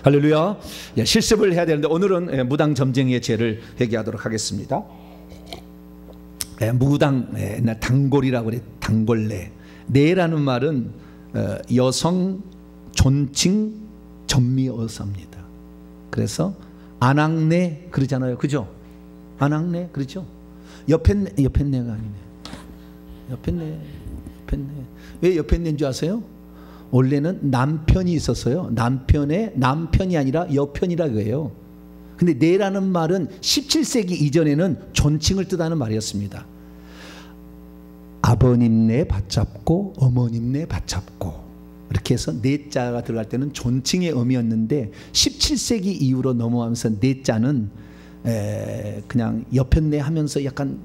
할렐루야. 실습을 해야 되는데 오늘은 무당 점쟁이의 죄를 회개하도록 하겠습니다. 무당, 단골이라고 그래. 단골내. 내라는 말은 여성 존칭 전미어사입니다. 그래서 안악내 그러잖아요. 그죠? 안악내 그렇죠? 옆했내가 아니네. 옆했내. 왜 옆했내인 줄 아세요? 원래는 남편이 있었어요. 남편이 아니라 여편이라고 해요. 근데 내라는 말은 17세기 이전에는 존칭을 뜻하는 말이었습니다. 아버님 내 받잡고 어머님 내 받잡고 이렇게 해서 내자가 들어갈 때는 존칭의 의미였는데 17세기 이후로 넘어가면서 내자는 그냥 여편내 하면서 약간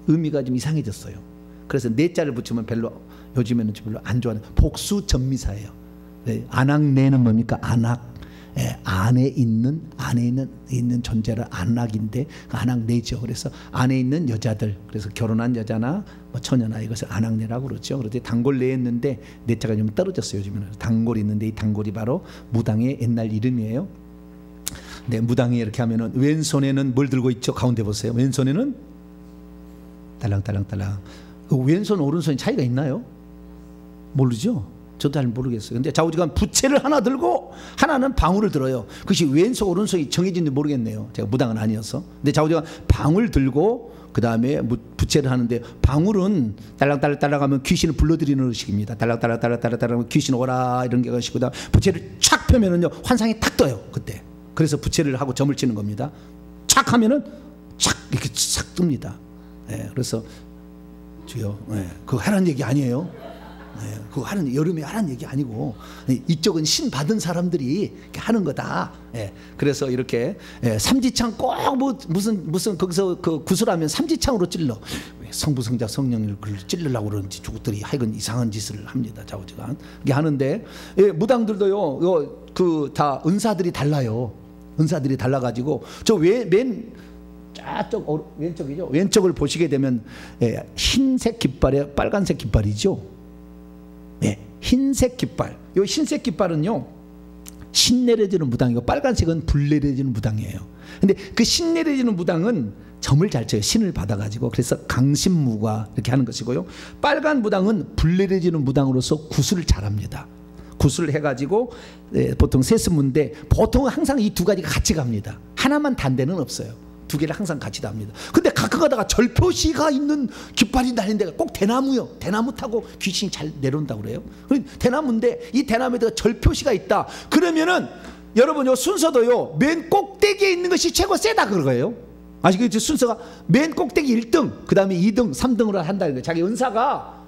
의미가 좀 이상해졌어요. 그래서 내자를 붙이면 요즘에는 별로 안 좋아하는 복수 전미사예요. 안악내는 뭡니까? 안악. 안에 있는 존재를 안악인데 안악내죠. 그래서 안에 있는 여자들, 그래서 결혼한 여자나 뭐 처녀나 이것을 안악내라고 그러죠. 그런데 단골내 했는데 내자가 좀 떨어졌어요. 요즘에는 단골이 있는데 이 단골이 바로 무당의 옛날 이름이에요. 네, 무당이 이렇게 하면은 왼손에는 뭘 들고 있죠? 가운데 보세요. 왼손에는 딸랑딸랑딸랑. 그 왼손 오른손이 차이가 있나요? 모르죠. 저도 잘 모르겠어요. 근데 좌우지간 부채를 하나 들고 하나는 방울을 들어요. 그것이 왼손 오른손이 정해진지 모르겠네요. 제가 무당은 아니어서. 근데 좌우지간 방울 들고 그 다음에 부채를 하는데, 방울은 딸랑딸랑 하면 귀신을 불러들이는 의식입니다. 딸랑딸랑 귀신 오라 이런 게 것이고, 부채를 촥 펴면은요 환상이 탁 떠요 그때. 그래서 부채를 하고 점을 치는 겁니다. 촥 하면은 촥 이렇게 싹 뜹니다. 그래서 주여, 그거 하라는 얘기 아니에요. 그거 여름에 하라는 얘기 아니고, 이쪽은 신 받은 사람들이 이렇게 하는 거다. 그래서 이렇게 삼지창 꼭 뭐 무슨 거기서 그 구슬하면 삼지창으로 찔러. 성부성자 성령을 찔르려고 그러는지 저것들이 하여간 이상한 짓을 합니다. 좌우지간 이게 하는데, 무당들도요 그 다 은사들이 달라요. 은사들이 달라가지고 저 맨 저쪽 왼쪽이죠. 왼쪽을 보시게 되면 흰색 깃발에 빨간색 깃발이죠. 흰색 깃발. 이 흰색 깃발은요 신 내려지는 무당이고, 빨간색은 불 내려지는 무당이에요. 근데 그 신 내려지는 무당은 점을 잘 쳐요. 신을 받아가지고. 그래서 강신무가 이렇게 하는 것이고요. 빨간 무당은 불 내려지는 무당으로서 구슬을 잘합니다. 구슬을 해가지고 보통 세스무인데 보통은 항상 이 두 가지가 같이 갑니다. 하나만 단 데는 없어요. 두 개를 항상 같이 답니다. 근데 가끔 가다가 절표시가 있는 깃발이 달린 데가 꼭 대나무요. 대나무 타고 귀신이 잘 내려온다고 그래요. 대나무인데 이 대나무에다가 절표시가 있다. 그러면은 여러분 요 순서도요 맨 꼭대기에 있는 것이 최고 세다 그거예요. 아시겠죠? 순서가 맨 꼭대기 1등, 그 다음에 2등, 3등으로 한다는 거예요. 자기 은사가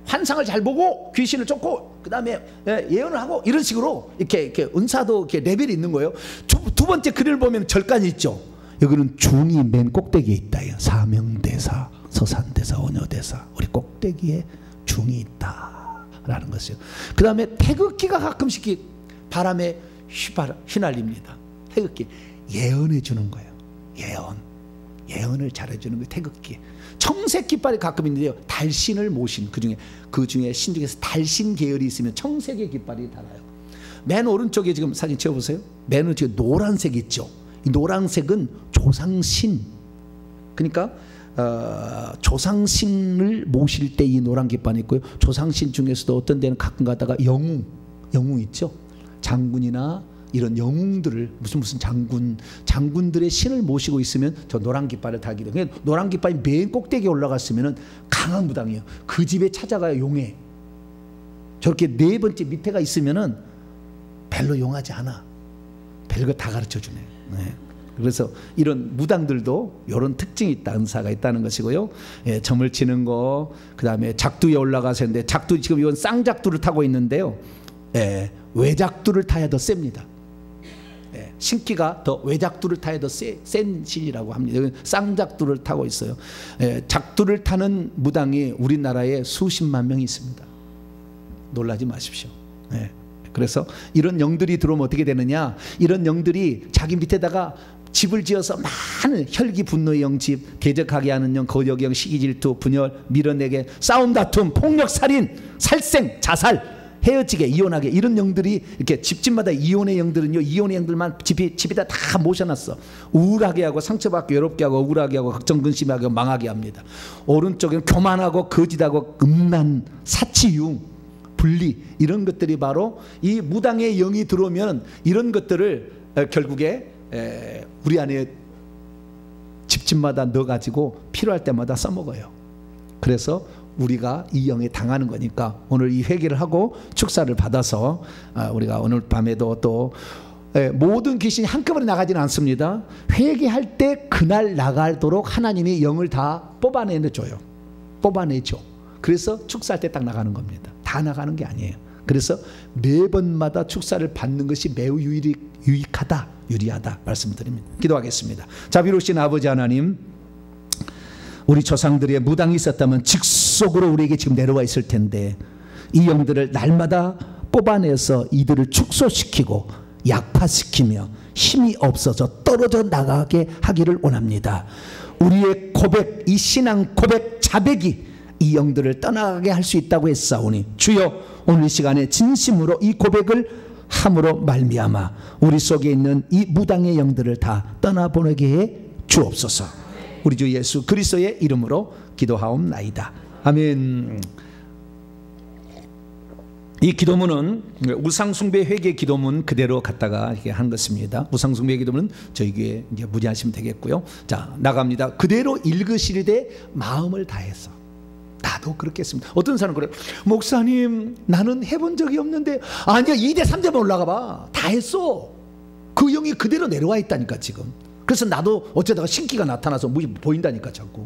환상을 잘 보고 귀신을 쫓고 그 다음에 예언을 하고 이런 식으로 이렇게 은사도 이렇게 레벨이 있는 거예요. 두 번째 글을 보면 절간이 있죠. 여기는 중이 맨 꼭대기에 있다. 사명대사, 서산대사, 원효대사, 우리 꼭대기에 중이 있다라는 것이요. 그 다음에 태극기가 가끔씩 바람에 휘날립니다. 태극기 예언해 주는 거예요. 예언을 잘해주는 거예요. 태극기. 청색 깃발이 가끔 있는데요, 달신을 모신 그 중에 신 중에서 달신 계열이 있으면 청색의 깃발이 달아요. 맨 오른쪽에 지금 사진 찍어보세요. 맨 오른쪽에 노란색 있죠. 이 노란색은 조상신. 그러니까 조상신을 모실 때 이 노란 깃발이 있고요. 조상신 중에서도 어떤 데는 가끔 가다가 영웅 있죠. 장군이나 이런 영웅들을 무슨 장군들의 신을 모시고 있으면 저 노란 깃발을 달기도. 그러니까 노란 깃발이 맨 꼭대기에 올라갔으면은 강한 무당이에요. 그 집에 찾아가야 용해. 저렇게 네 번째 밑에가 있으면은 별로 용하지 않아. 별거 다 가르쳐 주네. 그래서 이런 무당들도 이런 특징이 있다, 은사가 있다는 것이고요. 점을 치는 거, 그 다음에 작두에 올라가서 했는데, 작두 지금 이건 쌍작두를 타고 있는데요. 외작두를 타야 더 셉니다. 신기가 더 외작두를 타야 더 센 신이라고 합니다. 쌍작두를 타고 있어요. 작두를 타는 무당이 우리나라에 수십만 명이 있습니다. 놀라지 마십시오. 그래서 이런 영들이 들어오면 어떻게 되느냐, 이런 영들이 자기 밑에다가 집을 지어서 많은 혈기 분노의 영집, 계적하게 하는 영, 거역영, 시기질투, 분열, 밀어내게, 싸움 다툼, 폭력, 살인, 살생, 자살, 헤어지게, 이혼하게, 이런 영들이 이렇게 집집마다 이혼의 영들은요, 이혼의 영들만 집에다 다 모셔놨어. 우울하게 하고 상처받게, 외롭게 하고, 억울하게 하고, 걱정 근심하게 하고, 망하게 합니다. 오른쪽에는 교만하고 거짓하고 음란, 사치융, 분리, 이런 것들이 바로 이 무당의 영이 들어오면 이런 것들을 결국에 우리 안에 집집마다 넣어가지고 필요할 때마다 써먹어요. 그래서 우리가 이 영에 당하는 거니까 오늘 이 회개를 하고 축사를 받아서 우리가 오늘 밤에도 또 모든 귀신이 한꺼번에 나가지는 않습니다. 회개할 때 그날 나가도록 하나님이 영을 다 뽑아내줘요. 뽑아내죠. 그래서 축사할 때 딱 나가는 겁니다. 다 나가는 게 아니에요. 그래서 매번마다 축사를 받는 것이 매우 유익하다, 유리하다 말씀드립니다. 기도하겠습니다. 자비로우신 아버지 하나님, 우리 조상들의 무당이 있었다면 직속으로 우리에게 지금 내려와 있을 텐데 이 영들을 날마다 뽑아내서 이들을 축소시키고 약화시키며 힘이 없어져 떨어져 나가게 하기를 원합니다. 우리의 고백, 이 신앙 고백 자백이 이 영들을 떠나가게 할 수 있다고 했사오니 주여, 오늘 이 시간에 진심으로 이 고백을 함으로 말미암아 우리 속에 있는 이 무당의 영들을 다 떠나보내게 해 주옵소서. 우리 주 예수 그리스도의 이름으로 기도하옵나이다. 아멘. 이 기도문은 우상숭배 회개 기도문 그대로 갖다가 이렇게 한 것입니다. 우상숭배 기도문은 저희 교회 이제 무리하시면 되겠고요. 자, 나갑니다. 그대로 읽으시되 마음을 다해서. 나도 그렇게 했습니다. 어떤 사람은 그래요. 목사님, 나는 해본 적이 없는데. 아니야, 2대 3대만 올라가 봐. 다 했어. 그 영이 그대로 내려와 있다니까 지금. 그래서 나도 어쩌다가 신기가 나타나서 보인다니까 자꾸.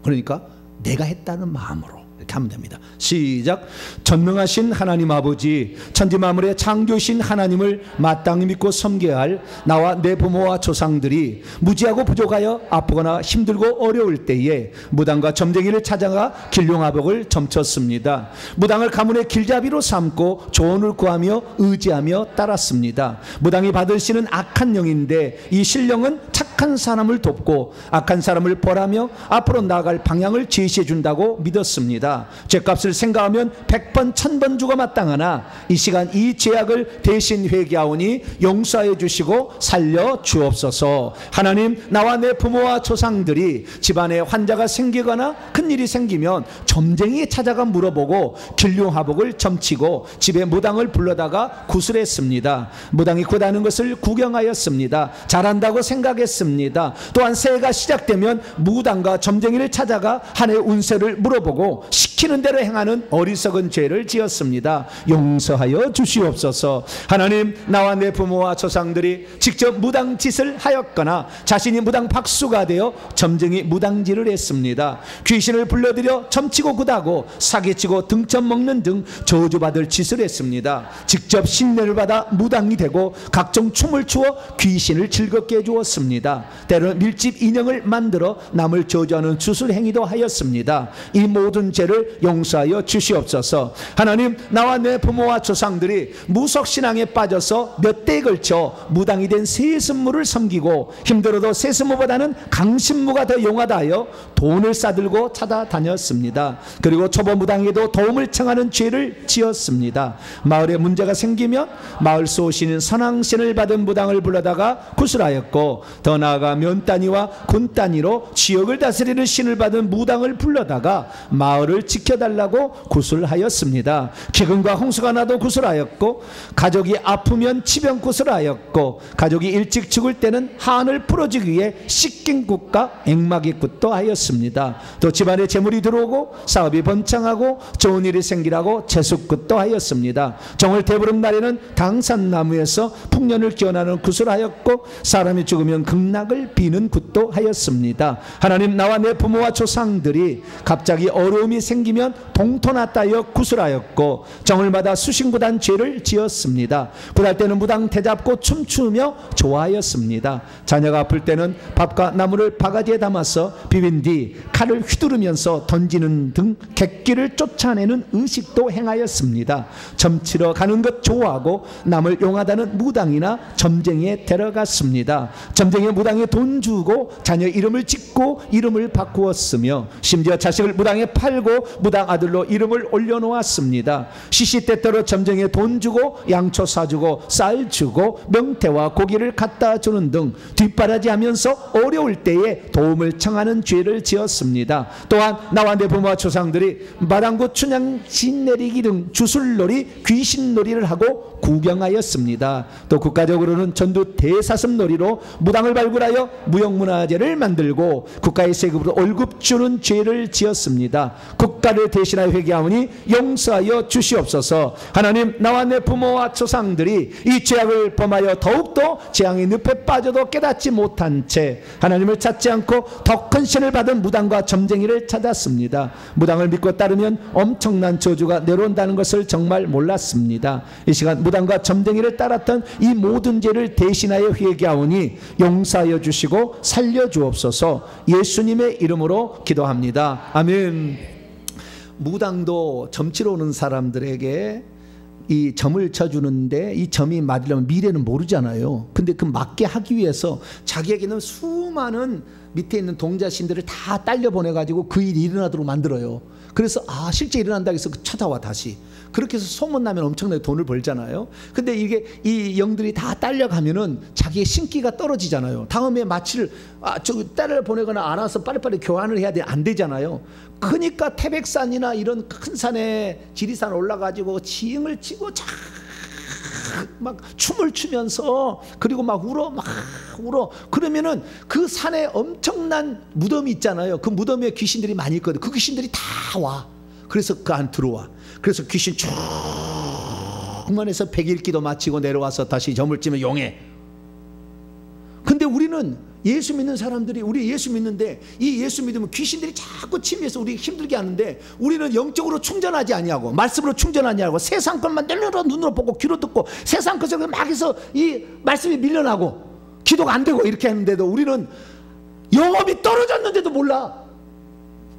그러니까 내가 했다는 마음으로 이렇게 하면 됩니다. 시작. 전능하신 하나님 아버지, 천지만물의 창조신 하나님을 마땅히 믿고 섬겨야 할 나와 내 부모와 조상들이 무지하고 부족하여 아프거나 힘들고 어려울 때에 무당과 점쟁이를 찾아가 길룡하복을 점쳤습니다. 무당을 가문의 길잡이로 삼고 조언을 구하며 의지하며 따랐습니다. 무당이 받으시는 악한 영인데 이 신령은 착한 사람을 돕고 악한 사람을 벌하며 앞으로 나아갈 방향을 제시해 준다고 믿었습니다. 죄값을 생각하면 100번 1000번 주고 마땅하나 이 시간 이 죄악을 대신 회개하오니 용서해 주시고 살려 주옵소서. 하나님, 나와 내 부모와 조상들이 집안에 환자가 생기거나 큰일이 생기면 점쟁이에 찾아가 물어보고 길룡하복을 점치고 집에 무당을 불러다가 구슬했습니다. 무당이 고다는 것을 구경하였습니다. 잘한다고 생각했습니다. 또한 새해가 시작되면 무당과 점쟁이를 찾아가 한 해 운세를 물어보고 시키는 대로 행하는 어리석은 죄를 지었습니다. 용서하여 주시옵소서. 하나님, 나와 내 부모와 조상들이 직접 무당짓을 하였거나 자신이 무당 박수가 되어 점쟁이 무당질을 했습니다. 귀신을 불러들여 점치고 굿하고 사기치고 등점 먹는 등 저주받을 짓을 했습니다. 직접 신뢰를 받아 무당이 되고 각종 춤을 추어 귀신을 즐겁게 해주었습니다. 때로는 밀집 인형을 만들어 남을 저주하는 주술 행위도 하였습니다. 이 모든 죄를 용서하여 주시옵소서. 하나님, 나와 내 부모와 조상들이 무속신앙에 빠져서 몇 대에 걸쳐 무당이 된 세습무를 섬기고 힘들어도 세습무보다는 강신무가 더 용하다 하여 돈을 싸들고 찾아다녔습니다. 그리고 초보 무당에게도 도움을 청하는 죄를 지었습니다. 마을에 문제가 생기면 마을 쏘시는 선왕신을 받은 무당을 불러다가 구슬하였고 더 나아가 면단위와 군단위로 지역을 다스리는 신을 받은 무당을 불러다가 마을을 지켜달라고 구슬하였습니다. 기근과 홍수가 나도 구슬하였고 가족이 아프면 치병 구슬하였고 가족이 일찍 죽을 때는 한을 풀어주기 위해 씻긴굿과 앵마기굿도 하였습니다. 또 집안에 재물이 들어오고 사업이 번창하고 좋은 일이 생기라고 재수굿도 하였습니다. 정월 대보름 날에는 당산나무에서 풍년을 기원하는 구슬하였고 사람이 죽으면 극락을 비는 굿도 하였습니다. 하나님, 나와 내 부모와 조상들이 갑자기 어려움이 생기면 봉토났다 하여 구슬하였고 정을마다 수신구단 죄를 지었습니다. 굿할 때는 무당 대잡고 춤추며 좋아하였습니다. 자녀가 아플 때는 밥과 나물을 바가지에 담아서 비빈 뒤 칼을 휘두르면서 던지는 등 객기를 쫓아내는 의식도 행하였습니다. 점치러 가는 것 좋아하고 남을 용하다는 무당이나 점쟁이에 데려갔습니다. 점쟁이 무당에 돈 주고 자녀 이름을 짓고 이름을 바꾸었으며 심지어 자식을 무당에 팔고 무당 아들로 이름을 올려놓았습니다. 시시때때로 점쟁이에 돈 주고 양초 사주고 쌀 주고 명태와 고기를 갖다 주는 등 뒷바라지하면서 어려울 때에 도움을 청하는 죄를 지었습니다. 또한 나와 내 부모와 조상들이 마당구 춘향 진내리기 등 주술놀이 귀신놀이를 하고 구경하였습니다. 또 국가적으로는 전두 대사슴놀이로 무당을 발굴하여 무형문화재를 만들고 국가의 세금으로 월급 주는 죄를 지었습니다. 국가를 대신하여 회개하오니 용서하여 주시옵소서. 하나님, 나와 내 부모와 조상들이 이 죄악을 범하여 더욱더 재앙의 늪에 빠져도 깨닫지 못한 채 하나님을 찾지 않고 더 큰 신을 받은 무당과 점쟁이를 찾았습니다. 무당을 믿고 따르면 엄청난 저주가 내려온다는 것을 정말 몰랐습니다. 이 시간 무당과 점쟁이를 따랐던 이 모든 죄를 대신하여 회개하오니 용서하여 주시고 살려주옵소서. 예수님의 이름으로 기도합니다. 아멘. 무당도 점치러 오는 사람들에게 이 점을 쳐주는데 이 점이 맞으려면 미래는 모르잖아요. 근데 그 맞게 하기 위해서 자기에게는 수많은 밑에 있는 동자신들을 다 딸려 보내가지고 그 일이 일어나도록 만들어요. 그래서 실제 일어난다고 해서 찾아와 다시. 그렇게 해서 소문나면 엄청나게 돈을 벌잖아요. 근데 이게 이 영들이 다 딸려가면은 자기의 신기가 떨어지잖아요. 다음에 마취를 딸을 보내거나 알아서 빨리빨리 교환을 해야 돼. 안 되잖아요. 그러니까 태백산이나 이런 큰 산에 지리산 올라가지고 지응을 치고 막 춤을 추면서 그리고 막 울어. 그러면은 그 산에 엄청난 무덤이 있잖아요. 그 무덤에 귀신들이 많이 있거든. 그 귀신들이 다 와. 그래서 그 안 들어와. 그래서 귀신 쭉만해서 100일 기도 마치고 내려와서 다시 점을 치면 용해. 근데 우리는 예수 믿는 사람들이, 우리 예수 믿는데 이 예수 믿으면 귀신들이 자꾸 침해해서 우리 힘들게 하는데 우리는 영적으로 충전하지 아니하고 말씀으로 충전하지 아니하고 세상 것만 눈으로 보고 귀로 듣고 세상 것을 막 해서 이 말씀이 밀려나고 기도가 안 되고 이렇게 하는데도 우리는 영업이 떨어졌는데도 몰라.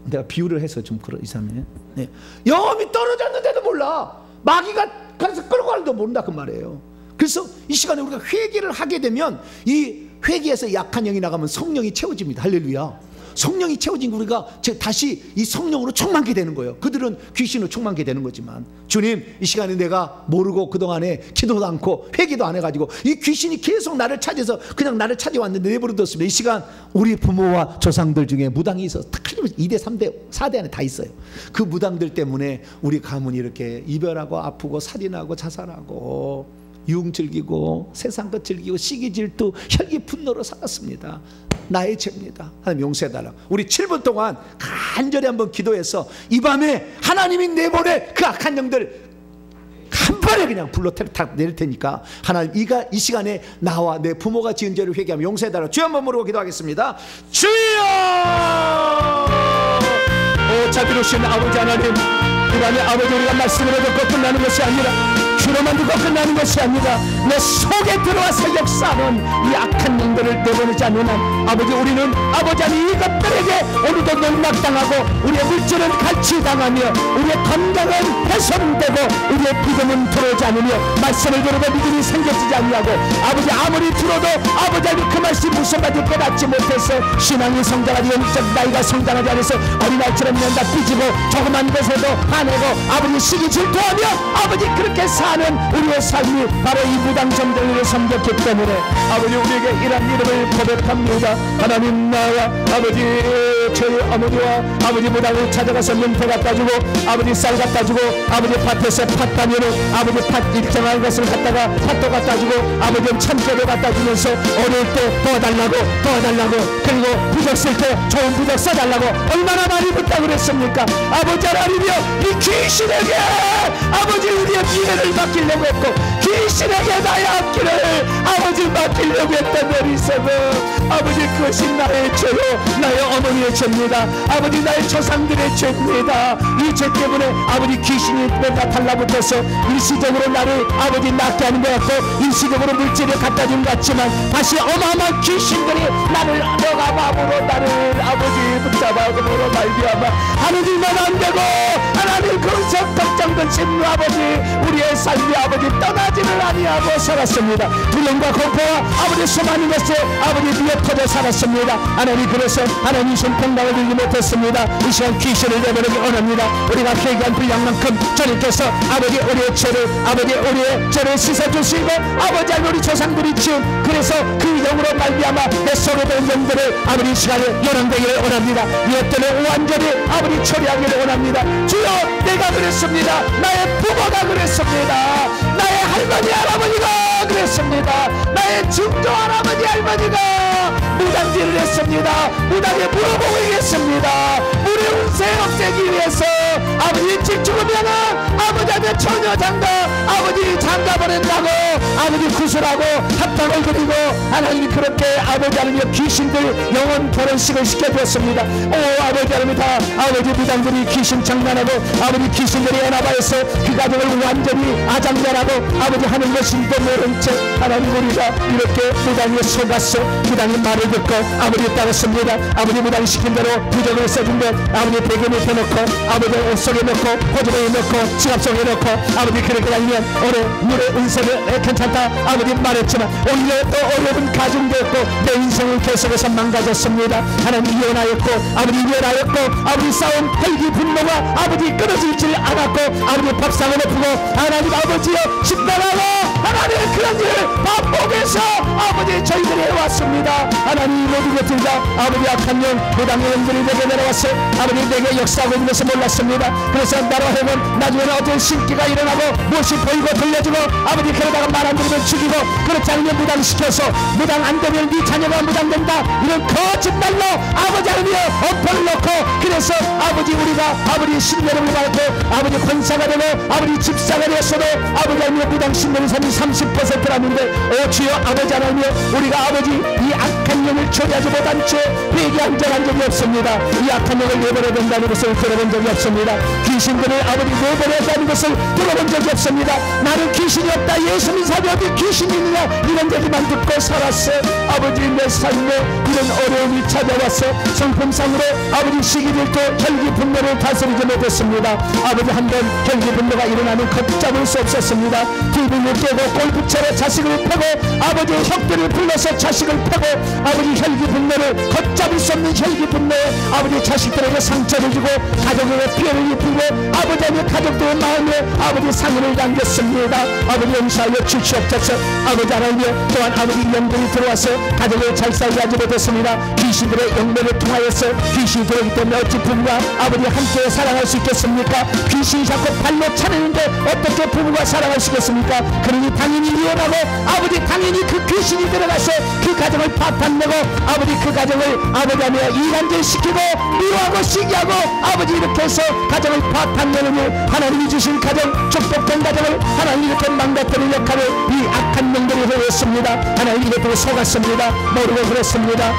내가 비유를 해서 좀 이상해. 네. 영업이 떨어졌는데도 몰라. 마귀가 가서 끌고 가는데도 모른다 그 말이에요. 그래서 이 시간에 우리가 회개를 하게 되면 이 회개에서 약한 영이 나가면 성령이 채워집니다. 할렐루야. 성령이 채워진 우리가 다시 이 성령으로 충만케 되는 거예요. 그들은 귀신으로 충만케 되는 거지만 주님, 이 시간에 내가 모르고 그동안에 기도도 않고 회개도 안 해가지고 이 귀신이 계속 나를 찾아서 그냥 나를 찾아왔는데 내버려뒀습니다. 이 시간 우리 부모와 조상들 중에 무당이 있어서 다 2대 3대 4대 안에 다 있어요. 그 무당들 때문에 우리 가문이 이렇게 이별하고 아프고 살인하고 자살하고 유흥 즐기고 세상 것 즐기고 시기 질투 혈기 분노로 살았습니다. 나의 죄입니다. 하나님 용서해달라고. 우리 7분 동안 간절히 한번 기도해서 이 밤에 하나님이 내보낼 그 악한 영들 한 번에 그냥 불로 탁 내릴 테니까 하나님 이 시간에 나와 내 부모가 지은 죄를 회개하며 용서해달라고 주여 한번 모르고 기도하겠습니다. 주여! 자비로우신 아버지 하나님, 이 밤에 아버지 우리가 말씀으로 듣고 끝나는 것이 아니라 귀로만 듣고 끝나는 것이 아니라 내 속에 들어와서 역사하는 이 악한 영들을 내보내지 않는 한 아버지, 우리는 아버지 아니 이것들에게 오늘도 농락당하고 우리의 물질은 갈취당하며 우리의 건강은 훼손되고 우리의 믿음은 들어오지 않으며 말씀을 들어도 믿음이 생겨지지 않냐고 아버지 아무리 들어도 아버지 아니 그 말씀 무슨 말인지 깨닫지 못해서 신앙이 성장하지 영적 나이가 성장하지 않아서 어린아이처럼 년다 삐지고 조그만 것에도 화내고 아버지 시기 질투하며 아버지 그렇게 사는 우리의 삶이 바로 이 무당 점쟁이를 섬겼기 때문에 아버지 우리에게 이런 이름을 고백합니다. 하나님, 나와 아버지 저희 어머니와 아버지 무당을 찾아가서 명태 갖다 주고 아버지 쌀 갖다 주고 아버지 밭에서 팥 따면은 아버지 팥 일정한 것을 갖다가 팥도 갖다 주고 아버지 참깨도 갖다 주면서 어려울 때 도와달라고 그리고 부적 쓸 때 좋은 부적 써달라고 얼마나 많이 부탁을 했습니까? 아버지 하나님이여, 이 귀신에게 아버지 우리의 미래를 맡기려고 했고 귀신에게 나의 앞길을 아버지 맡기려고 했던 메리세브 아버지, 그것이 나의 죄요 나의 어머니의 죄입니다. 아버지 나의 조상들의 죄입니다. 이 죄 때문에 아버지 귀신이 뭔가 달라붙어서 일시적으로 나를 아버지 낫게 하는 것 같고 일시적으로 물질을 갖다 준 것 같지만 다시 어마어마한 귀신들이 나를 너가 마음으로 나를 아버지 붙잡아 그으로 말미암아 하느님만 안 되고 하나님 하나님 걱정 근심 아버지 우리의 삶이 아버지 떠나지를 아니하고 살았습니다. 두려움과 공포와 아버지 수많은 것에 아버지 미어 터져 살았습니다. 하나님 그래서 하나님 손평강을 들지 못했습니다. 이 시간 귀신을 내버리기 원합니다. 우리가 회개한 분량만큼 주님께서 아버지 우리의 죄를 씻어주시고 아버지 우리 조상들이 지은 그래서 그 영으로 말미암아 내 속에 든 영들을 아버지 이 시간에 열어내기를 원합니다. 이것들을 완전히 아버지 처리하기를 원합니다. 주여 내가 그랬습니다. 나의 부모가 그랬습니다. 나의 할머니 할아버지가 그랬습니다. 나의 증조 할아버지 할머니가 무당질을 했습니다. 무당에 물어보고 있겠습니다. 우리 운세 없애기 위해서 아버지 일찍 죽으면은 아버지한테 처녀장가 아버지 장가 보낸다고 아버지 구슬하고 합당을 그리고 하나님이 그렇게 아버지 하나님의 귀신들 영혼 결혼식을 시켜주었습니다. 오 아버지 하나님 다 아버지 무당들이 귀신 장난하고 아버지 귀신들이 연합하여서 그 가정을 완전히 아장난하고 아버지 하는 것인도 모른 채 하나님 우리가 이렇게 무당에 속았어. 무당의 말을 듣고 아버지 따랐습니다. 아버지 무당 시킨 대로 부적을 써준데 아버지 베개 밑에 놓고 아버지 옷 속에 넣고 호주머니에 넣고 지갑 속에 넣고 아버지 그렇게 다니면 올해 물의 운세를 괜찮다 아버지 말했지만 오히려 또 어려운 가정되었고 내 인생을 계속해서 망가졌습니다. 하나님 이혼하였고 아버지 싸움 헬기 분노가 아버지 끊어지질 않았고 아버지 밥상을 엎고 하나님 아버지여 집단하고 하나님 그런 일을 반복해서 아버지 저희들이 해왔습니다. 하나님 모든 것들 다 아버지 악한 영 무당의 영들이 내게 내려왔어. 아버지 내게 역사하고 있는 것을 몰랐습니다. 그래서 나로 하여금 나중에는 어떤 신기가 일어나고 무엇이 보이고 들려지고 아버지 그러다가 말 안 들으면 죽이고 그렇지 않으면 무당시켜서 무당 안 되면 네 자녀가 무당된다 이런 거짓말로 아버지 하나님의 엄포를 놓고 그래서 아버지 우리가 아버지 신뢰를 받고 아버지 권사가 되고 아버지 집사가 되었어도 아버지 하나님의 무당 신뢰는 30%라는데 오 주여 아버지 하나님 우리가 아버지 이 악한 영을 처리하지 못한 채 회개한 적이 없습니다. 이 악한 영을 내버려야 된다는 것을 들어본 적이 없습니다. 귀신들을 아버지 내버려야 한다는 것을 들어본 적이 없습니다. 나는 귀신이 없다 예수 믿는 사람이 어디 귀신이 있느냐 이런 얘기만 듣고 살았어. 아버지 내 삶에 이런 어려움이 찾아왔어. 성품상으로 아버지 시기질투 혈기 분노를 다스리지 못했습니다. 아버지 한번 혈기 분노가 일어나면 걷잡을 수 없었습니다. 기분을 깨고 골프채로 자식을 패고 아버지의 혁들을 불러서 자식을 패고 아버지 혈기 분노를 걷잡을 수 없는 혈기 분노에 아버지 자식들에게 상처를 주고 가족에게 피해를 입히고 아버지의 가족들의 마음에 아버지 상흔을 남겼습니다. 아버지 용서하여 주시옵소서. 아버지 하나님 또한 아버지 영들이 들어와서 가족을 잘 살게 하지 못했습니다. 귀신들의 영매를 통하여서 귀신이 들어오기 때문에 어찌 부부가 아버지 함께 사랑할 수 있겠습니까? 귀신이 자꾸 발로 차내는데 어떻게 부부가 사랑할 수 있겠습니까? 그러니 당연히 이혼하고 아버지 당연히 그 귀신이 들어가서 그 가정을 파탄내고 아버지 그 가정을 아버지 하며 이간질시키고 미워하고 시기하고 아버지 이렇게 해서 가정을 파탄내는 일 하나님이 주신 가정 축복된 가정을 하나님이 이렇게 망가뜨리는 역할을 이 악한 영들이 해왔습니다. 하나님이 이것들을 속았습니다. 모르고 그랬습니다.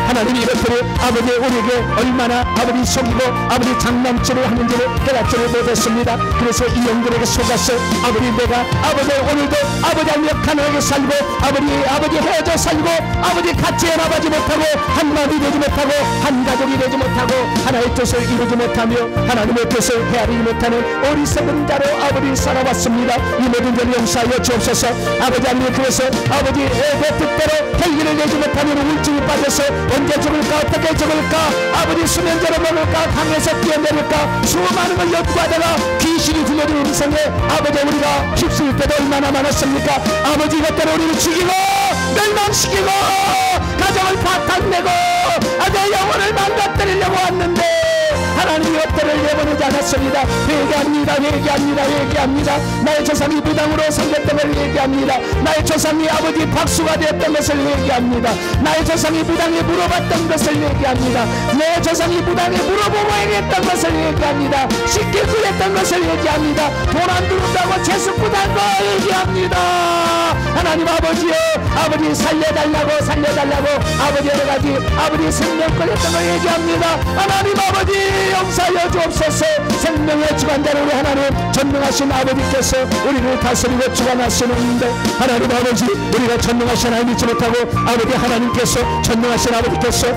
하나님이 이것들을 아버지 우리에게 얼마나 아버지 속이고 아버지 장난질을 하는지를 깨닫지를 못했습니다. 그래서 이 영들에게 속았어. 아버지 내가 아버지 오늘도 아버지 하며 가난하게 살고 아버지 헤어져 살고 아버지 같이 연합하지 못하고 한 마음이 되지 못하고 한 가족이 되지 못하고 하나의 뜻을 이루지 못하며 하나님의 뜻을 헤아리지 못하는 어리석은 자로 아버지 살아왔습니다. 이 모든 걸 용서하여 주옵소서. 아버지 하나님 그래서 아버지 내 뜻대로 혈기를 내지 못하면 우울증이 빠져서 언제 죽을까 어떻게 죽을까 아버지 수면제로 먹을까 강에서 뛰어내릴까 수많은 걸 연구하다가 귀신이 들려주는 인생에 아버지 우리가 휩쓸 때도 얼마나 많았습니까? 아버지 이것대로 우리를 죽이고 멸망시키고 가정을 파탄내고 내 영혼을 망가뜨리려고 왔는데 하나님이 이것들을 내보내지 않았습니다. 회개합니다. 나의 조상이 무당으로 살렸던 걸 회개합니다. 나의 조상이 아버지 박수가 되었던 것을 회개합니다. 나의 조상이 무당에 물어봤던 것을 회개합니다. 내 조상이 무당에 물어보고 행했던 것을 회개합니다. 쉽게 그랬던 것을 회개합니다. 돈 안 들은다고 재수 꾸단 거 회개합니다. 하나님 아버지여 아버지 살려달라고 아버지 여러가지 아버지 생명권 했던 걸 회개합니다. 하나님 아버지 우리를 용서하여 주옵소서. 생명의 주관자로 우리 하나님 전능하신 아버지께서 우리를 다스리고 주관하시는데 하나님 아버지 우리가 전능하신 하나님 믿지 못하고 아버지 하나님께서 전능하신 아버지께서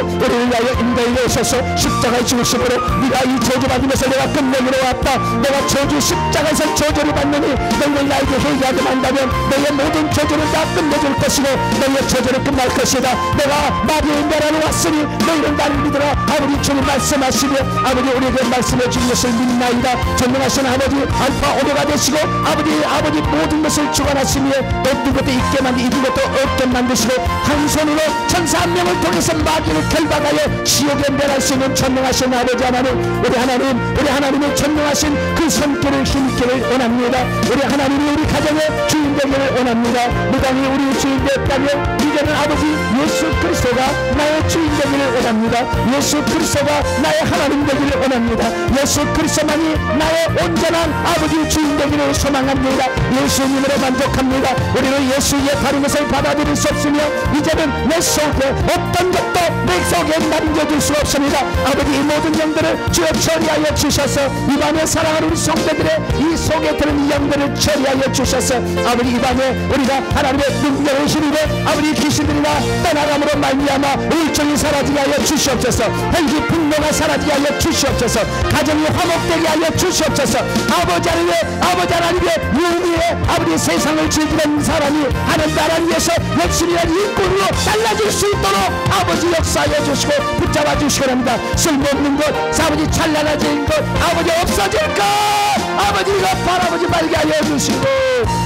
우리를 위하여 인간이 오셔서 십자가에 죽으심으로 네가 이 저주받은 것을 내가 끝내기로 왔다. 내가 저주 십자가에서 저주를 받느니 너희를 나에게 회개하지 말다면 너희의 모든 저주를 다 끝내줄 것이고 너희의 저주를 끝날 것이다. 내가 마귀의 멸하러 왔으니 너희는 나를 믿으라. 아버지 주님 말씀하시며 아버지 우리에게 말씀해 주신 것을 믿나이다. 전능하신 아버지 알파 오메가 되시고 아버지 모든 것을 주관하시며 어떤 것도 있게 만들고 이런 것도 없게 만드시고 한 손으로 천사 한 명을 통해서 마귀를 결박하여 지옥에 멸할 수 있는 전능하신 아버지 하나님, 우리 하나님의 전능하신 그 손길을 힘있기를 원합니다. 우리 하나님이 우리 가정의 주인 되기를 원합니다. 무당이 우리 주인 되었다면 이제는 아버지 예수 그리스도가 나의 주인 되기를 원합니다. 예수 그리스도가 나의 하나님 되기를 원합니다. 예수 그리스도만이 나의 온전한 아버지 주인 되기를 소망합니다. 예수님으로 만족합니다. 우리는 예수의 다른 것을 받아들일 수 없으며 이제는 내 속에 어떤 것도 내 속에 남겨줄 수가 없습니다. 아버지 이 모든 영들을 주여 처리하여 주셔서 이 밤에 사랑하는 우리 성도들의 이 속에 드는 이 영들을 처리하여 주셔서 아버지 이 밤에 우리가 하나님의 능력을 힘입어 아버지 귀신들이나 떠나감으로 말미암아 우울증이 사라지게 하여 주시옵소서. 헬기 분노가 사라지게 하여 주시옵소서. 가정이 화목되게 하여 주시옵소서. 아버지 하나님의 유미에 아버지 세상을 즐기는 사람이 하는 나라를 위해서 열심히 한 일꾼으로 달라질 수 있도록 아버지 역사하여 주시고 붙잡아 주시기 합니다. 쓸모없는 것 아버지 찬란해진 것 아버지 없어질 것 아버지가 바라보지 말게 하여 주시고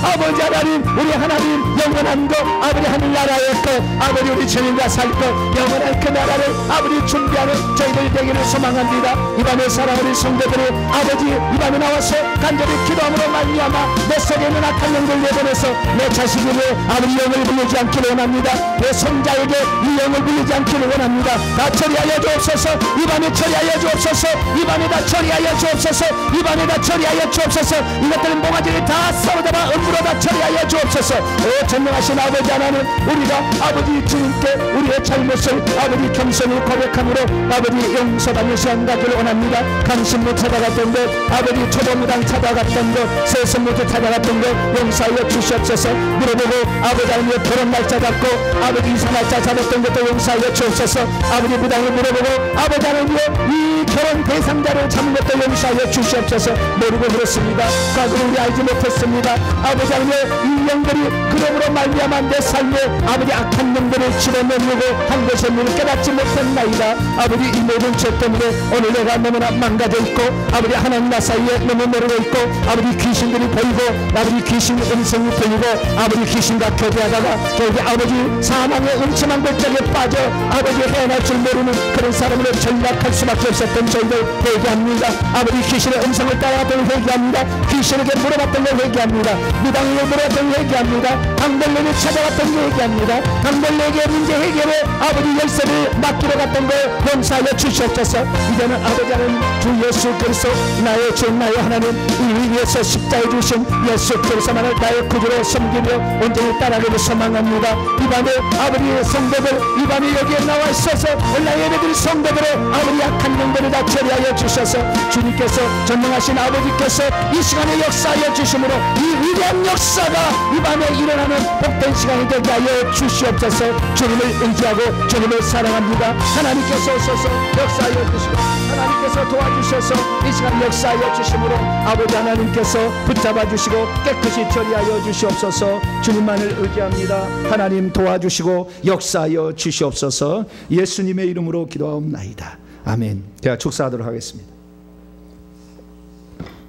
아버지 하나님 우리 하나님 영원한 것 아버지 하늘나라의 것 아버지 우리 주님과 살 것 영원한 그 나라를 아버지 준비하는 저희들 되기를 소망합니다. 이 밤에 사랑하는 성도들이 아버지 이 밤에 나와서 간절히 기도함으로 말미암아 내 속에 있는 악한 영을 내보내서 내 자식에게 아버지 영을 불리지 않기를 원합니다. 내 손자에게 이 영을 불리지 않기를 원합니다. 다 처리하여 주옵소서. 이 밤에 처리하여 주옵소서. 이 밤에 다 처리하여 주옵소서. 이 밤에 다 처리하여 주옵소서. 이것들은 모가지를 다 썰어다가 음부로 다 처리하여 주옵소서. 오 전능하신 아버지 하나님 우리가 아버지 주님께 우리의 잘못을 아버지 겸손히 고백함으로 아버지 용서받는 시간 가기를 원합니다. 강신무 찾아갔던 것 아버지 초보무당 찾아갔던 것 세선무도 찾아갔던 것 용서하여 주시옵소서. 물어보고 아버지 하나님의 결혼 날짜 잡고 아버지 이사 날짜 잡았던 것도 용서하여 주옵소서. 아버지 무당을 물어보고 아버지 하나님의 이 결혼 대상자를 잡은 것도 용서하여 주시옵소서. 모르고 그렇습니다. 과거를 우리 알지 못했습니다. 아버지 하나님의 이 영들이 그러므로 말미암아 내 삶에 아버지 악한 영들을 집어넣으려고 한 것을 깨닫지 못했나이다. 아버지 이 모든 죄 때문에 오늘 내가 너무나 망가져 있고 아버지 하나님과 사이에 너무 모르고 있고 아버지 귀신들이 보이고 아버지 귀신 음성이 들리고 아버지 귀신과 교제하다가 결국 아버지 사망의 음침한 골짜기에 빠져 아버지 헤어날 줄 모르는 그런 사람으로 전락할 수밖에 없었던 저희들 회개합니다. 아버지 귀신의 음성을 따라갔던 회개합니다. 귀신에게 물어봤던 걸 회개합니다. 무당에게 물어봤던 걸 회개합니다. 강벌레를 찾아갔던 걸 회개합니다. 강벌레에게 문제 해결에 아버지 열쇠를 맡기러 갔던 걸 용서하여 주시옵소서. 이제는 아버지 하나님 주 예수 그리스도 나의 주 나의 하나님 이 위에서 십자가에 주신 예수 그리스도만을 나의 구주로 섬기며 온전히 따라가기를 소망합니다. 이 밤에 아버지 성도들 이 밤에 여기에 나와 있어서 온라인 예배드린 성도들의 아버지 약한 영들을 다 처리하여 주셔서 주님께서 전능하신 아버지께서 이 시간에 역사하여 주심으로 이 위대한 역사가 이 밤에 일어나는 복된 시간이 되게 하여 주시옵소서. 주님을 의지하고 주님을 사랑합니다. 하나님께서 오셔서 역사하여 주시고 하나님께서 도와주셔서 이 시간 역사하여 주심으로 아버지 하나님께서 붙잡아 주시고 깨끗이 처리하여 주시옵소서. 주님만을 의지합니다. 하나님 도와주시고 역사하여 주시옵소서. 예수님의 이름으로 기도하옵나이다. 아멘. 제가 축사하도록 하겠습니다.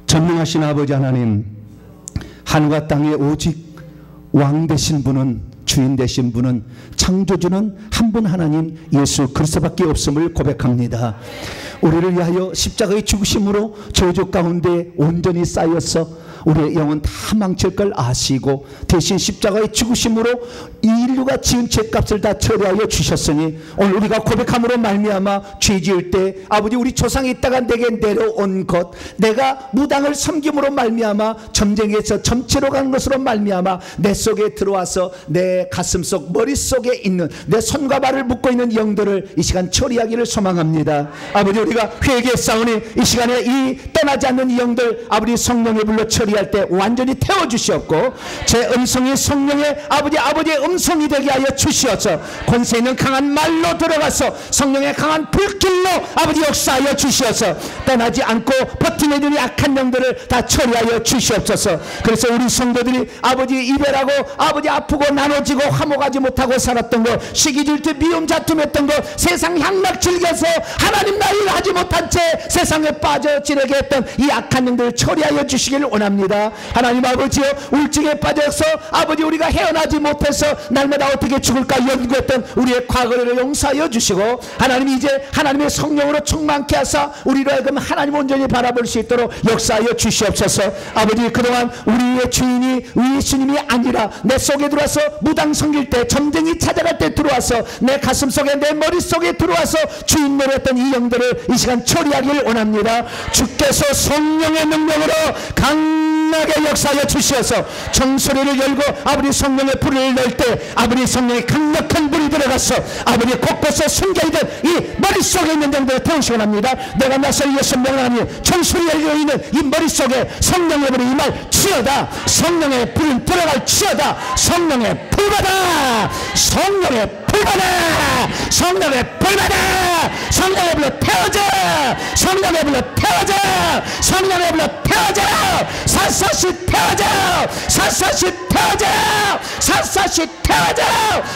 전능하신 아버지 하나님 하늘과 땅에 오직 왕 되신 분은 주인 되신 분은 창조주는 한 분 하나님 예수 그리스도밖에 없음을 고백합니다. 우리를 위하여 십자가의 죽으심으로 저주 가운데 온전히 쌓여서 우리의 영혼 다 망칠 걸 아시고 대신 십자가의 죽으심으로 이 인류가 지은 죄값을 다 처리하여 주셨으니 오늘 우리가 고백함으로 말미암아 죄 지을 때 아버지 우리 조상이 있다가 내게 내려온 것 내가 무당을 섬김으로 말미암아 점쟁이에서 점치러 가는 것으로 말미암아 내 속에 들어와서 내 가슴속 머릿속에 있는 내 손과 발을 묶고 있는 영들을 이 시간 처리하기를 소망합니다. 아버지 우리가 우리가 회개했사오니 이 시간에 이 떠나지 않는 이 영들 아버지 성령의 불로 처리할 때 완전히 태워주시옵고 제 음성이 성령의 아버지의 음성이 되게 하여 주시옵소서. 권세 있는 강한 말로 들어가서 성령의 강한 불길로 아버지 역사하여 주시옵소서. 떠나지 않고 버티는 악한 영들을 다 처리하여 주시옵소서. 그래서 우리 성도들이 아버지 이별하고 아버지 아프고 나눠지고 화목하지 못하고 살았던 것, 시기 질투 미움 다툼했던 것, 세상 향락 즐겨서 하나님 나를 하지 못한 채 세상에 빠져 지내게 했던 이 악한 영들을 처리하여 주시기를 원합니다. 하나님 아버지여, 우울증에 빠져서 아버지 우리가 헤어나지 못해서 날마다 어떻게 죽을까 연구했던 우리의 과거를 용서하여 주시고 하나님 이제 하나님의 성령으로 충만케 하사 우리로 하여금 하나님 온전히 바라볼 수 있도록 역사하여 주시옵소서. 아버지 그동안 우리의 주인이 예수님이 아니라 내 속에 들어와서 무당 섬길 때, 점쟁이 찾아갈 때 들어와서 내 가슴 속에 내 머릿속에 들어와서 주인 노릇했던 이 영들을 이 시간 처리하기를 원합니다. 주께서 성령의 능력으로 강하게 역사하여 주시어서 정소리를 열고 아버지 성령의 불을 넣을 때 아버지 성령의 강력한 불이 들어가서 아버지 곳곳에 숨겨있는 이 머릿속에 있는 영들을 태우시기 원합니다. 내가 나서 예수 명하니 정소리 열려 있는 이 머릿속에 성령의 불이 임할 치어다. 성령의 불은 들어갈 치어다. 성령의 불받아. 성령의 불받아. 성령의 불받아. 성령의 불로 태워져. 성령의 불로 태워져. 성령의 불로 태워져. 샅샅이 태워져. 샅샅이 태워져. 샅샅이 태워져.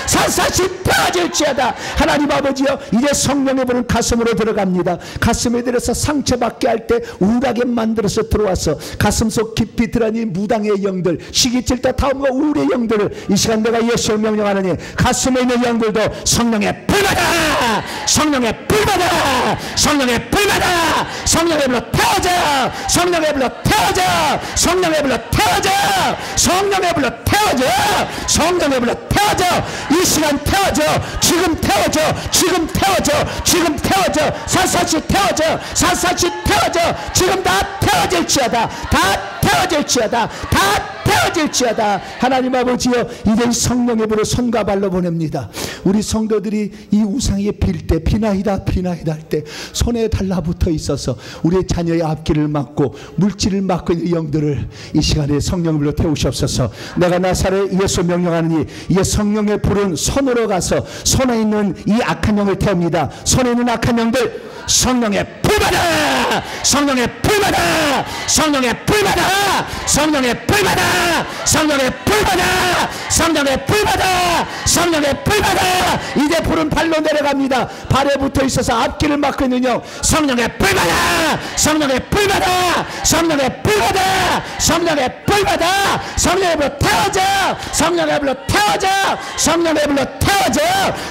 샅샅이 태워질지어다. 하나님 아버지여, 이제 성령의 불은 가슴으로 들어갑니다. 가슴에 들어서 상처받게 할 때 우울하게 만들어서 들어와서 가슴속 깊이 들어가니 무당의 영들, 시기질투 다음과 우울의 영들을 이 시간 내가 예수를 명령하느니 가슴에 있는 영들도 성령의 불받아. 성령의 불받아. 성령의 불받아. 성령의 불로 태워져. 성령의 불로 태워져. 성령의 불로 태워져. 성령의 불로 태워져. 성령의 불로 태워져. 이 시간 태워져. 지금 태워져. 지금 태워져. 지금 태워져. 샅샅이 태워져. 샅샅이 태워져. 지금 다 태워질지어다. 다 태워질지어다. 다 태워질지어다. 하나님 아버지여, 이제 성령의 불을 손과 발로 보냅니다. 우리 성도들이 이 우상에 빌 때 비나이다 비나이다 할 때 손에 달라붙어 있어서 우리의 자녀의 앞길을 막고 물질을 막고 있는 영들을 이 시간에 성령의 불로 태우시옵소서. 내가 나사렛 예수 명령하느니 이제 성령의 불은 손으로 가서 손에 있는 이 악한 영을 태웁니다. 손에 있는 악한 영들 성령의 불받아. 성령의 불받아. 성령의 불받아. 성령의 불받아. 성령의 불받아. 성령의 불받아. 성령의 불받아. 이제 불은 발로 내려갑니다. 발에 붙어 있어서 앞길을 막고 있는 영 성령의 불받아. 성령의 불받아. 성령의 불받아. 성령의 불받아. 성령의 불로 태워져. 성령의 불로 태워져. 성령의 불로 태워져.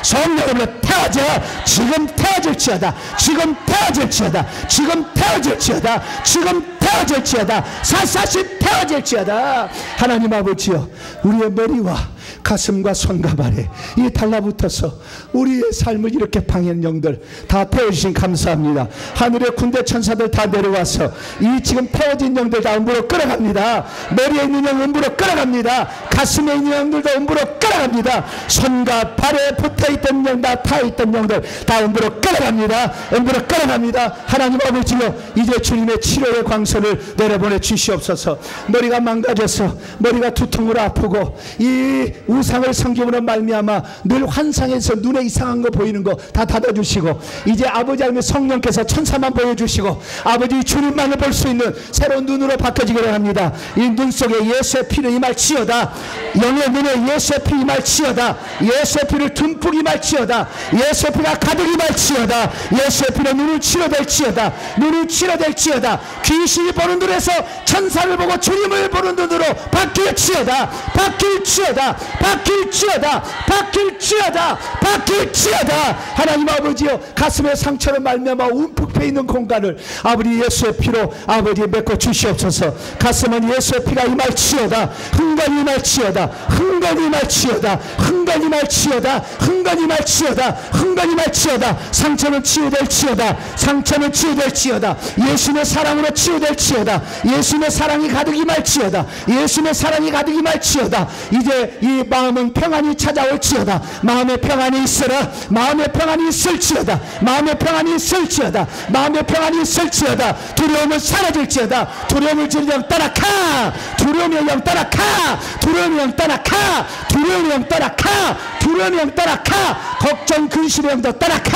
성령의 불로 태워져. 지금 태워질지어다. 지금 태워질지어다. 지금 태워질지어다. 지금 태워질지어다. 샅샅이 태워질지어다. 하나님 아버지여, 우리의 머리와 가슴과 손과 발에 이 달라붙어서 우리의 삶을 이렇게 방해하는 영들 다 태워주신 감사합니다. 하늘의 군대 천사들 다 내려와서 이 지금 태워진 영들 다 음부로 끌어갑니다. 머리에 있는 영 음부로 끌어갑니다. 가슴에 있는 영들도 음부로 끌어갑니다. 손과 발에 붙어있던 영, 다 타있던 영들 다 음부로 끌어갑니다. 음부로 끌어갑니다. 하나님 아버지여, 이제 주님의 치료의 광선을 내려보내 주시옵소서. 머리가 망가져서 머리가 두통으로 아프고 이 우상을 섬김으로 말미암아 늘 환상에서 눈에 이상한 거 보이는 거 다 닫아주시고 이제 아버지 하나님의 성령께서 천사만 보여주시고 아버지 주님만을 볼 수 있는 새로운 눈으로 바꿔지기를 합니다. 이 눈 속에 예수의 피를 임할지어다. 영의 눈에 예수의 피 임할지어다. 예수의 피를 듬뿍 임할지어다. 예수의 피가 가득 임할지어다. 예수의 피로 눈을 치료될지어다. 눈을 치료될지어다. 귀신이 보는 눈에서 천사를 보고 주님을 보는 눈으로 바뀔지어다. 바뀔지어다. 바뀔지어다. 바뀔지어다. 바뀔지어다. 하나님 아버지여, 가슴의 상처로 말미암아 움푹 패있는 공간을 아버지 예수의 피로 아버지 메꿔 주시옵소서. 가슴은 예수의 피가 임할지어다. 흥건히 임할지어다. 흥건히 임할지어다. 흥건히 흥건히 말치어다. 흥건히 말치어다. 흥건히 말치어다. 상처는 치유될지어다. 상처는 치유될지어다. 예수님의 사랑으로 치유될지어다. 예수님의 사랑이 가득히 말지어다. 예수님의 사랑이 가득히 말지어다. 이제 이 마음은 평안이 찾아올지어다. 마음의 평안이 있으라. 마음의 평안이 있을지어다. 마음의 평안이 있을지어다. 마음의 평안이 있을지어다. 두려움은 사라질지어다. 두려움을 지는 영 떠나가. 두려움의 영 떠나가. 두려움의 영 떠나가. 두려움의 영 떠나가. 두려움의 영 떠나가. 걱정 근심의 영도 떠나가.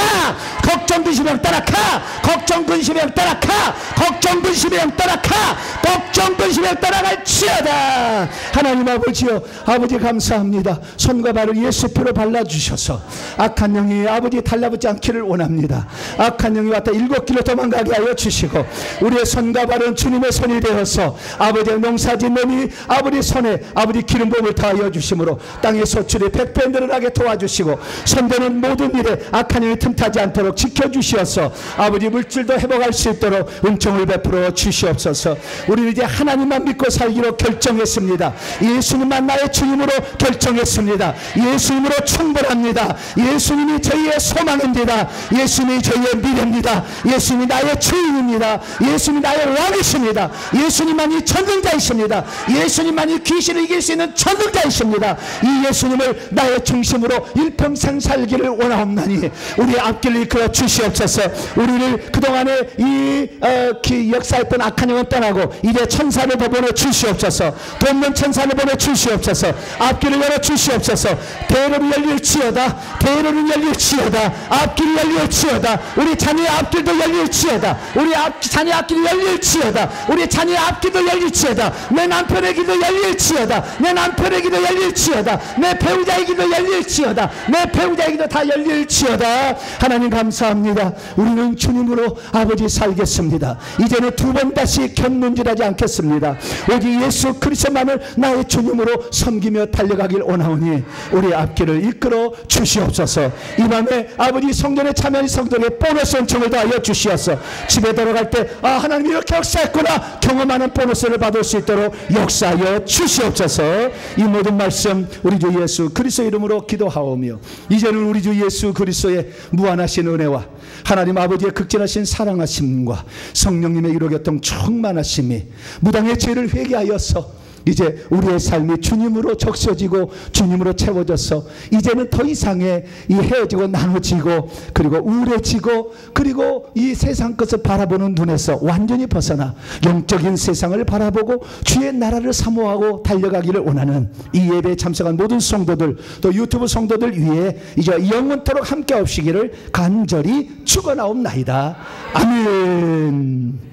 걱정 근심의 영 떠나가. 걱정 근심의 영 떠나가. 걱정 근심의 영 떠나가. 걱정 근심의 영 떠나갈지어다. 하나님 아버지여, 아버지 감사합니다. 손과 발을 예수 피로 발라주셔서 악한 영이 아버지 달라붙지 않기를 원합니다. 악한 영이 왔다 7길로 도망가게 하여 주시고, 우리의 손과 발은 주님의 손이 되어서 아버지의 농사진 놈이 아버지 손에 아버지 기름 부음을 다하여 주심으로 땅의 소출이 100배 늘어나게 도와주시고, 손대는 모든 일에 악한 영이 틈타지 않도록 지켜주시어서 아버지 물질도 회복할 수 있도록 은총을 베풀어 주시옵소서. 우리는 이제 하나님만 믿고 살기로 결정했습니다. 예수님만 나의 주님으로 결정했습니다. 예수님으로 충분합니다. 예수님이 저희의 소망입니다. 예수님이 저희의 미래입니다. 예수님이 나의 주인입니다. 예수님이 나의 왕이십니다. 예수님만이 전능자이십니다. 예수님만이 귀신을 이길 수 있는 전능자이십니다. 이 예수님을 나의 중심으로 일평생 살기를 원하옵나니 우리의 앞길을 이끌어 주시옵소서. 우리를 그동안에 이 역사했던 악한 영은 떠나고 이제 천사를 더 보내 주시옵소서. 돕는 천사를 보내 주시옵소서. 앞길을 열어 주시옵소서. 대로를 열릴지어다. 대로를 열릴지어다. 앞길을 열릴지어다. 우리 자녀의 앞길도 열릴지어다. 우리 자녀의 앞길도 열릴지어다. 우리 자녀의 앞길도 열릴지어다. 내 남편의 길도 열릴지어다. 내 남편의 길도 열릴지어다. 내 배우자의 길도 열릴지어다. 내 배우자의 길도 다 열릴지어다. 하나님 감사합니다. 우리는 주님으로 아버지 살겠습니다. 이제는 두 번 다시 견문질하지 않겠습니다. 오직 예수 그리스도만을 나의 주님으로 섬기며 달려가길 원하오니 우리 앞길을 이끌어 주시옵소서. 이 밤에 아버지 성전에 참여한 성도에게 보너스 은총을 다하여 주시옵소서. 집에 들어갈 때 하나님이 이렇게 역사했구나 경험하는 보너스를 받을 수 있도록 역사하여 주시옵소서. 이 모든 말씀 우리 주 예수 그리스도 이름으로 기도하오며, 이제는 우리 주 예수 그리스도의 무한하신 은혜와 하나님 아버지의 극진하신 사랑하심과 성령님의 이루교통 충만하심이 무당의 죄를 회개하여서 이제 우리의 삶이 주님으로 적셔지고 주님으로 채워져서 이제는 더 이상의 이 헤어지고 나눠지고 그리고 우울해지고 그리고 이 세상 것을 바라보는 눈에서 완전히 벗어나 영적인 세상을 바라보고 주의 나라를 사모하고 달려가기를 원하는 이 예배에 참석한 모든 성도들, 또 유튜브 성도들 위해 이제 영원토록 함께 하시기를 간절히 축원하옵나이다. 아멘.